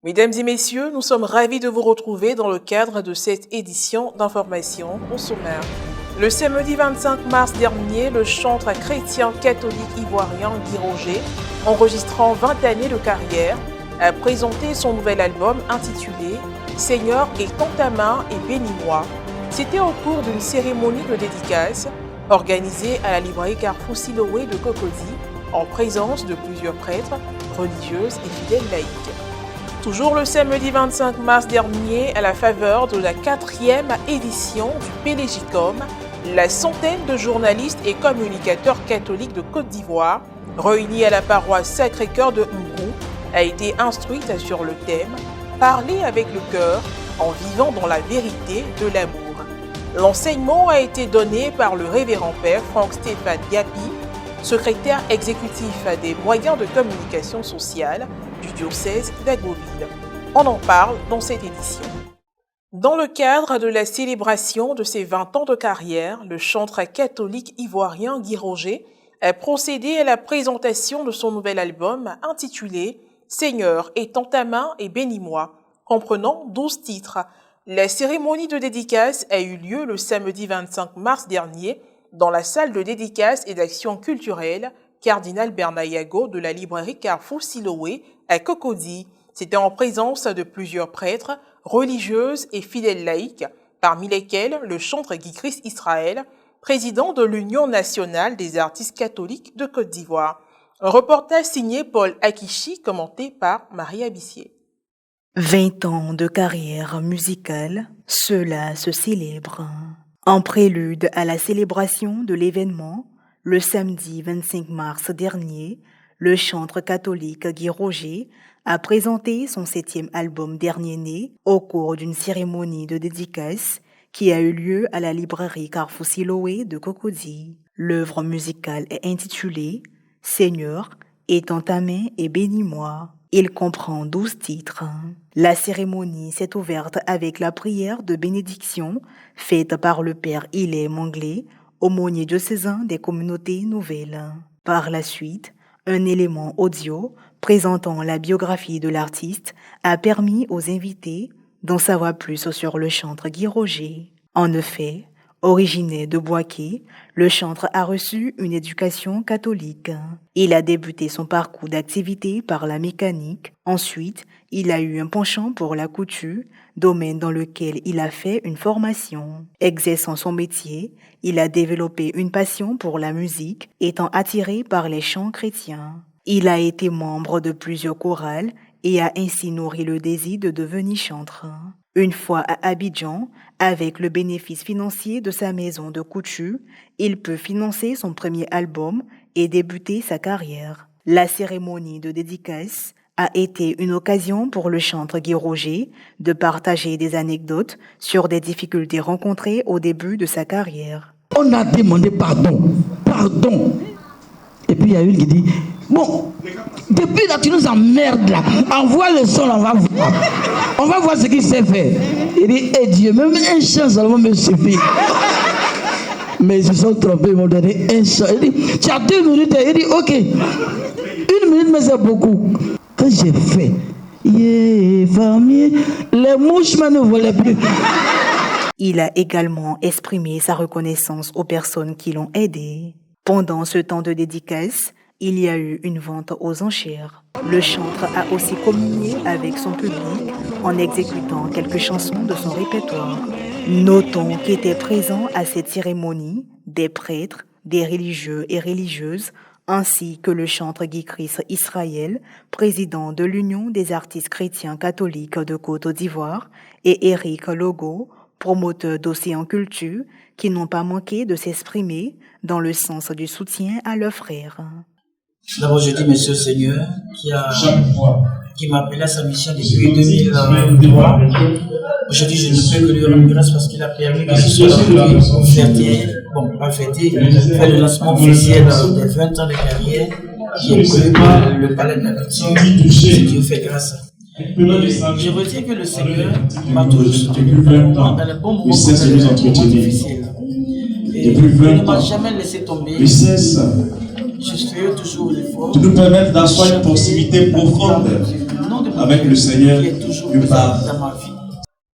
Mesdames et messieurs, nous sommes ravis de vous retrouver dans le cadre de cette édition d'information au sommaire. Le samedi 25 mars dernier, le chantre chrétien catholique ivoirien Guy Roger, enregistrant 20 années de carrière, a présenté son nouvel album intitulé « Seigneur, étends ta main et bénis-moi ». C'était au cours d'une cérémonie de dédicace organisée à la librairie Carrefour Siloé de Cocody, en présence de plusieurs prêtres, religieuses et fidèles laïcs. Toujours le samedi 25 mars dernier, à la faveur de la 4e édition du Pélégicum, la centaine de journalistes et communicateurs catholiques de Côte d'Ivoire, réunis à la paroisse Sacré-Cœur de Ngourou, a été instruite sur le thème « Parler avec le cœur en vivant dans la vérité de l'amour ». L'enseignement a été donné par le révérend père Franck-Stéphane Gapi, secrétaire exécutif des moyens de communication sociale du diocèse d'Agoville. On en parle dans cette édition. Dans le cadre de la célébration de ses 20 ans de carrière, le chantre catholique ivoirien Guy Roger a procédé à la présentation de son nouvel album intitulé « Seigneur, étends ta main et bénis-moi », comprenant 12 titres. La cérémonie de dédicace a eu lieu le samedi 25 mars dernier dans la salle de dédicace et d'action culturelle Cardinal Bernayago de la librairie Carrefour Siloé à Cocody. C'était en présence de plusieurs prêtres, religieuses et fidèles laïcs, parmi lesquels le chantre Guy-Christ Israël, président de l'Union nationale des artistes catholiques de Côte d'Ivoire. Un reportage signé Paul Akichi, commenté par Marie Abissier. 20 ans de carrière musicale, cela se célèbre. En prélude à la célébration de l'événement, le samedi 25 mars dernier, le chantre catholique Guy Roger a présenté son 7e album Dernier-né au cours d'une cérémonie de dédicace qui a eu lieu à la librairie Carrefour Siloé de Cocody. L'œuvre musicale est intitulée « Seigneur, étends ta main et bénis-moi ». Il comprend 12 titres. La cérémonie s'est ouverte avec la prière de bénédiction faite par le père Hilaire Manglé, aumônier diocésain des communautés nouvelles. Par la suite, un élément audio présentant la biographie de l'artiste a permis aux invités d'en savoir plus sur le chantre Guy Roger. En effet, originaire de Boaké, le chantre a reçu une éducation catholique. Il a débuté son parcours d'activité par la mécanique. Ensuite, il a eu un penchant pour la couture, domaine dans lequel il a fait une formation. Exerçant son métier, il a développé une passion pour la musique, étant attiré par les chants chrétiens. Il a été membre de plusieurs chorales et a ainsi nourri le désir de devenir chantre. Une fois à Abidjan, avec le bénéfice financier de sa maison de couture, il peut financer son premier album et débuter sa carrière. La cérémonie de dédicace a été une occasion pour le chantre Guy Roger de partager des anecdotes sur des difficultés rencontrées au début de sa carrière. On a demandé pardon. Et puis il y a une qui dit, bon, depuis là tu nous emmerdes là, envoie le son, on va voir ce qu'il sait faire. Il dit, eh Dieu, même un chant seulement me suffit. Mais ils se sont trompés, ils m'ont donné un chant. Il dit, tu as 2 minutes, il dit, ok, 1 minute mais c'est beaucoup. Quand j'ai fait, les mouches ne volaient plus. Il a également exprimé sa reconnaissance aux personnes qui l'ont aidé. Pendant ce temps de dédicace, il y a eu une vente aux enchères. Le chantre a aussi communié avec son public en exécutant quelques chansons de son répertoire. Notons qu'étaient présents à cette cérémonie des prêtres, des religieux et religieuses, ainsi que le chantre Guy-Christ Israël, président de l'Union des artistes chrétiens catholiques de Côte d'Ivoire, et Eric Logo, promoteur d'Océan Culture, qui n'ont pas manqué de s'exprimer dans le sens du soutien à leurs frères. D'abord, je dis Monsieur le Seigneur, qui m'a appelé à sa mission depuis 2003. Aujourd'hui, je ne peux que lui rendre grâce parce qu'il a permis que je sois là pour faire le lancement officiel des 20 ans de carrière qui est prévu par le palais de la culture, ce qui vous fait grâce. Je retiens que le Seigneur m'a toujours soutenu dans les bons moments difficiles. Et il ne m'a jamais laissé tomber. Je fais toujours l'effort de nous permettre d'asseoir une proximité profonde avec le Seigneur qui est toujours que par présent dans ma vie.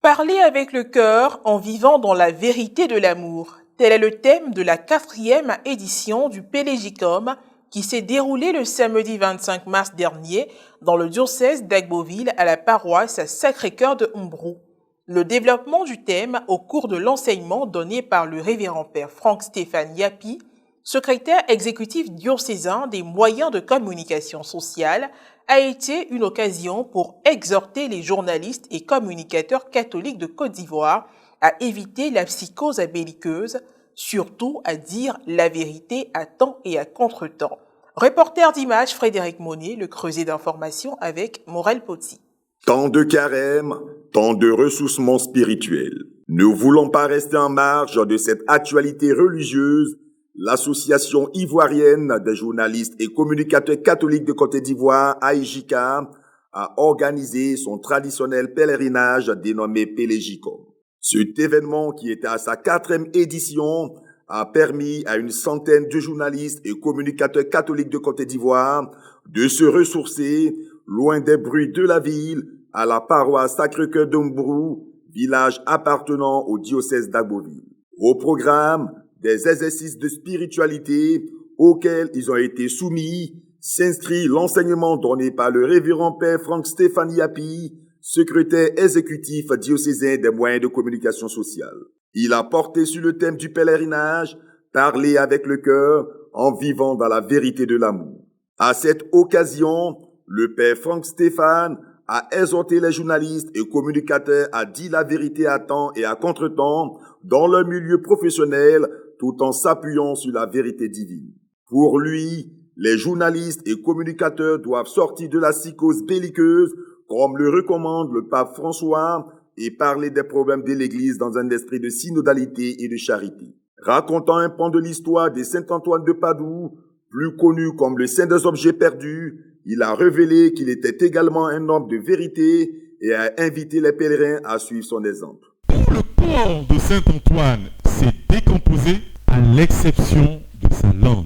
Parler avec le cœur en vivant dans la vérité de l'amour. Tel est le thème de la 4e édition du Pélégicum qui s'est déroulé le samedi 25 mars dernier dans le diocèse d'Agboville à la paroisse Sacré-Cœur de Humbrou. Le développement du thème au cours de l'enseignement donné par le révérend père Franck-Stéphane Yapi, secrétaire exécutif diocésain des moyens de communication sociale, a été une occasion pour exhorter les journalistes et communicateurs catholiques de Côte d'Ivoire à éviter la psychose belliqueuse, surtout à dire la vérité à temps et à contre-temps. Reporter d'images Frédéric Monet, le creuset d'information avec Morel Poti. Tant de carême, tant de ressourcement spirituel. Ne voulons pas rester en marge de cette actualité religieuse. L'Association ivoirienne des journalistes et communicateurs catholiques de Côte d'Ivoire, AIJK, a organisé son traditionnel pèlerinage dénommé Pélégicum. Cet événement, qui était à sa 4e édition, a permis à une centaine de journalistes et communicateurs catholiques de Côte d'Ivoire de se ressourcer loin des bruits de la ville à la paroisse Sacré-Cœur d'Umbrou, village appartenant au diocèse d'Agboville. Au programme, des exercices de spiritualité auxquels ils ont été soumis, s'inscrit l'enseignement donné par le révérend père Franck-Stéphane Yapi, secrétaire exécutif diocésain des moyens de communication sociale. Il a porté sur le thème du pèlerinage, parler avec le cœur en vivant dans la vérité de l'amour. À cette occasion, le père Franck-Stéphane a exhorté les journalistes et communicateurs à dire la vérité à temps et à contre-temps dans leur milieu professionnel, tout en s'appuyant sur la vérité divine. Pour lui, les journalistes et communicateurs doivent sortir de la psychose belliqueuse, comme le recommande le pape François, et parler des problèmes de l'Église dans un esprit de synodalité et de charité. Racontant un pan de l'histoire de Saint Antoine de Padoue, plus connu comme le Saint des objets perdus, il a révélé qu'il était également un homme de vérité et a invité les pèlerins à suivre son exemple. Tout le corps de Saint Antoine s'est décomposé à l'exception de sa langue.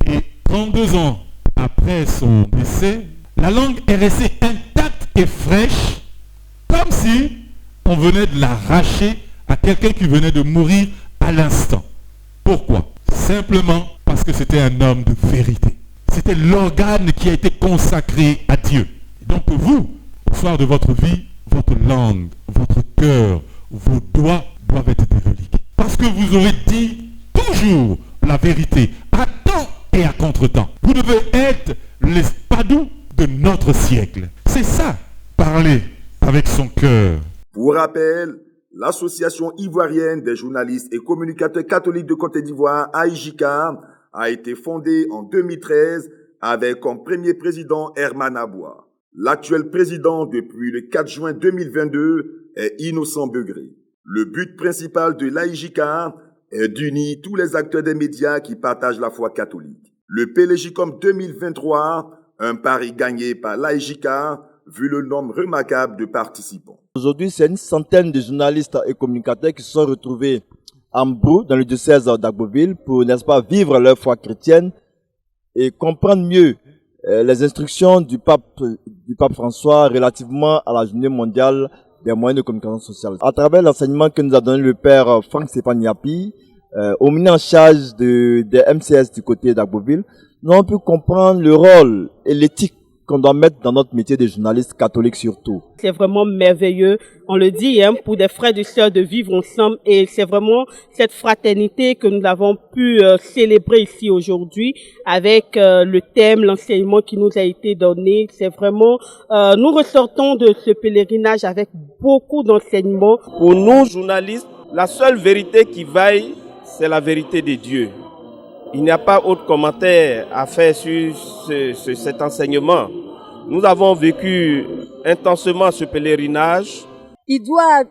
Et 32 ans après son décès, la langue est restée intacte et fraîche, comme si on venait de l'arracher à quelqu'un qui venait de mourir à l'instant. Pourquoi? Simplement parce que c'était un homme de vérité. C'était l'organe qui a été consacré à Dieu. Donc vous, au soir de votre vie, votre langue, votre cœur, vos doigts doivent être déveliqués. Parce que vous aurez dit toujours la vérité, à temps et à contre-temps. Vous devez être les Padoue de notre siècle. C'est ça, parler avec son cœur. Pour rappel, l'Association ivoirienne des journalistes et communicateurs catholiques de Côte d'Ivoire, AIJK, a été fondée en 2013 avec comme premier président Herman Aboua. L'actuel président depuis le 4 juin 2022 est Innocent Begré. Le but principal de l'AIJK est d'unir tous les acteurs des médias qui partagent la foi catholique. Le Pélégicum 2023, un pari gagné par l'AIJK, vu le nombre remarquable de participants. Aujourd'hui, c'est une centaine de journalistes et communicateurs qui se sont retrouvés en Brou, dans le diocèse d'Agboville, pour, n'est-ce pas, vivre leur foi chrétienne et comprendre mieux les instructions du pape François relativement à la journée mondiale des moyens de communication sociale. À travers l'enseignement que nous a donné le père Franck-Stéphane Yapi, au en charge des MCS du côté d'Agboville, nous avons pu comprendre le rôle et l'éthique qu'on doit mettre dans notre métier de journaliste catholique surtout. C'est vraiment merveilleux, on le dit, pour des frères et sœurs de vivre ensemble, et c'est vraiment cette fraternité que nous avons pu célébrer ici aujourd'hui avec le thème, l'enseignement qui nous a été donné. C'est vraiment, nous ressortons de ce pèlerinage avec beaucoup d'enseignements. Pour nous, journalistes, la seule vérité qui vaille, c'est la vérité de Dieu. Il n'y a pas autre commentaire à faire sur cet enseignement. Nous avons vécu intensément ce pèlerinage. Il doit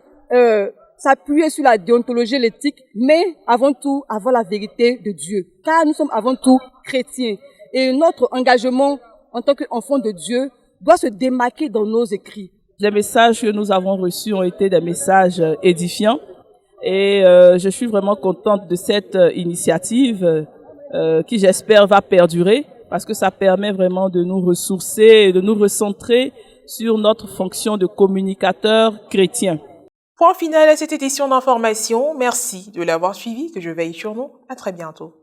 s'appuyer sur la déontologie et l'éthique, mais avant tout avoir la vérité de Dieu. Car nous sommes avant tout chrétiens. Et notre engagement en tant qu'enfants de Dieu doit se démarquer dans nos écrits. Les messages que nous avons reçus ont été des messages édifiants. Et je suis vraiment contente de cette initiative qui j'espère va perdurer parce que ça permet vraiment de nous ressourcer et de nous recentrer sur notre fonction de communicateur chrétien. Point final à cette édition d'information. Merci de l'avoir suivi, que je veille sur nous. À très bientôt.